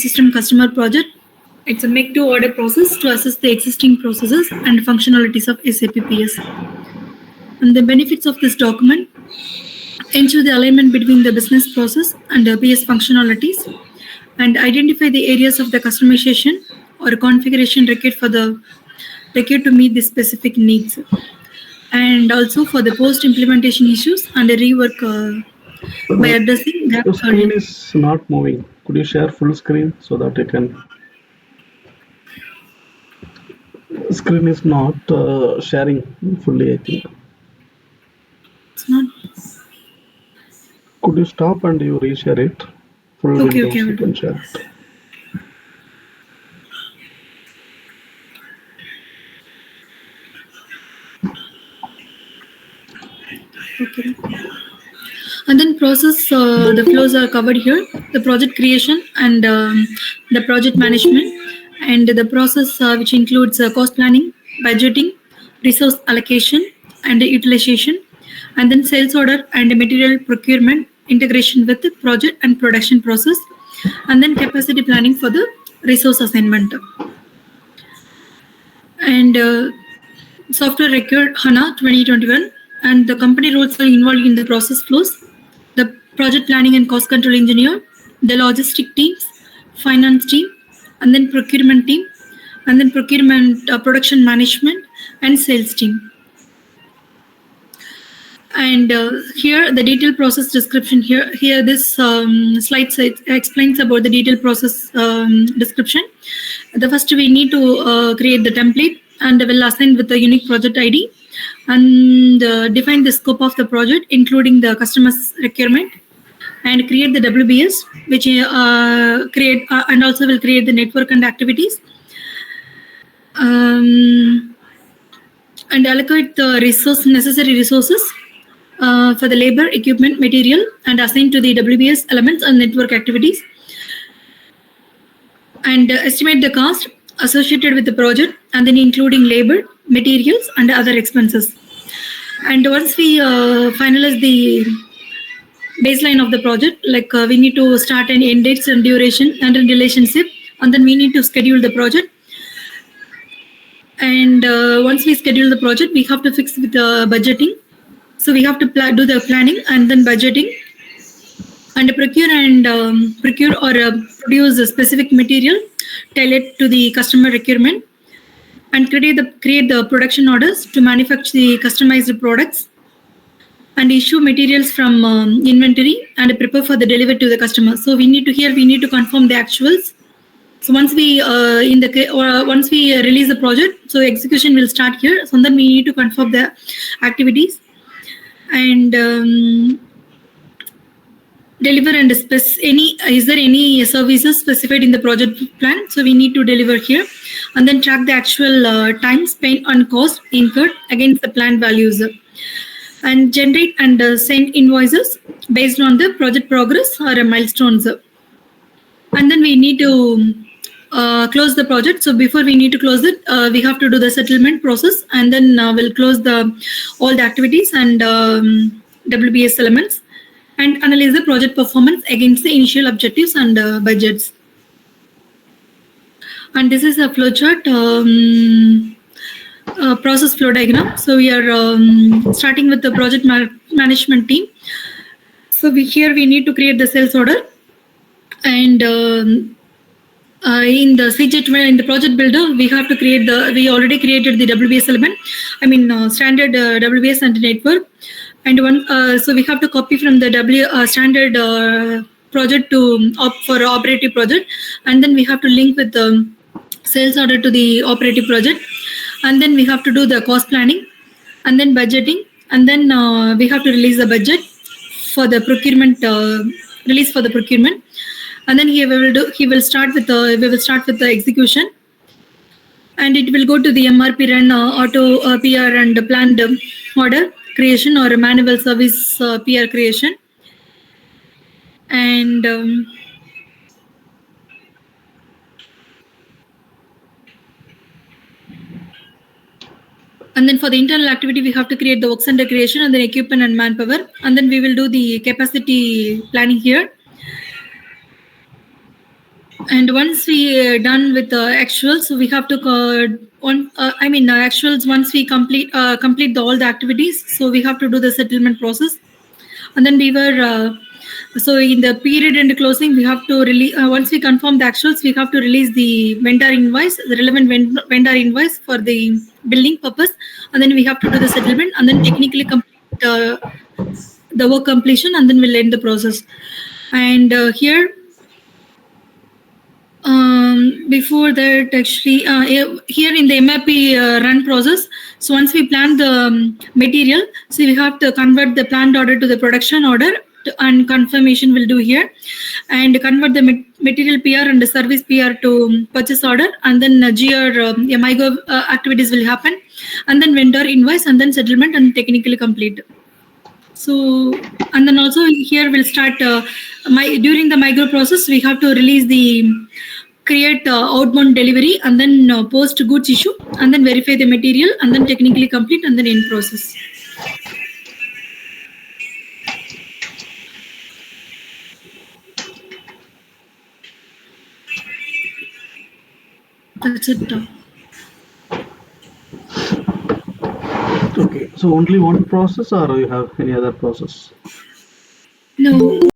system customer project. It's a make-to-order process to assess the existing processes and functionalities of SAP PS. And the benefits of this document: ensure the alignment between the business process and the PS functionalities, and identify the areas of the customization or configuration required to meet the specific needs, and also for the post-implementation issues and the rework by addressing The gaps. screen is not moving. Could you share full screen so that you can? Screen is not sharing fully, I think. It's not. Could you stop and you reshare it? Full Okay, Windows, I will you can share it. Okay. And then process, the flows are covered here: the project creation and the project management, and the process which includes cost planning, budgeting, resource allocation, and utilization, and then sales order and material procurement, integration with the project and production process, and then capacity planning for the resource assignment. And software record Hana 2021, and the company roles are involved in the process flows, the project planning and cost control engineer, the logistic teams, finance team, and then procurement team, and then procurement, production management, and sales team. And here the detailed process description. Here this slide explains about the detailed process description. The first we need to create the template and will assign with the unique project ID, and define the scope of the project including the customer's requirement, and create the WBS, which create and also will create the network and activities, and allocate the necessary resources for the labor, equipment, material, and assign to the WBS elements and network activities, and estimate the cost associated with the project, and then including labor, materials, and other expenses. And once we finalize the baseline of the project, like we need to start and end dates and duration and relationship, and then we need to schedule the project. And once we schedule the project, we have to fix with the budgeting. So we have to do the planning and then budgeting, and procure or produce a specific material tailored to the customer requirement, and create the production orders to manufacture the customized products, and issue materials from inventory and prepare for the delivery to the customer. So we need to confirm the actuals. So once we release the project, so execution will start here. So then we need to confirm the activities, and deliver and is there any services specified in the project plan? So we need to deliver here, and then track the actual time spent on cost incurred against the planned values, and generate and send invoices based on the project progress or milestones. And then we need to close the project. So before we need to close it, we have to do the settlement process, and then we'll close all the activities and WBS elements, and analyze the project performance against the initial objectives and budgets. And this is a flowchart, process flow diagram. So we are starting with the project management team. So here we need to create the sales order, and in the in the project builder, we have to create we already created the WBS element. Standard WBS and network. And so we have to copy from the standard project for operative project, and then we have to link with the sales order to the operative project, and then we have to do the cost planning, and then budgeting, and then we have to release the budget for the procurement, and then we will start with the execution, and it will go to the MRP run, auto PR and planned order creation or a manual service PR creation. And then for the internal activity, we have to create the work center creation, and then equipment and manpower, and then we will do the capacity planning here. And once we done with the actuals, so we have to actuals. Once we complete all the activities, so we have to do the settlement process. And then we were so in the period and closing, we have to release once we confirm the actuals, we have to release the vendor invoice, the relevant vendor invoice for the billing purpose. And then we have to do the settlement and then technically complete the work completion, and then we'll end the process. And here, before that, actually, here in the MAP run process, so once we plan the material, so we have to convert the planned order to the production order, and confirmation will do here, and convert the material PR and the service PR to purchase order, and then GR MIGO activities will happen, and then vendor invoice, and then settlement, and technically complete. So, and then also here we'll start during the micro process, we have to release the create outbound delivery, and then post goods issue, and then verify the material, and then technically complete, and then end process. That's it. Okay, so only one process, or you have any other process? No.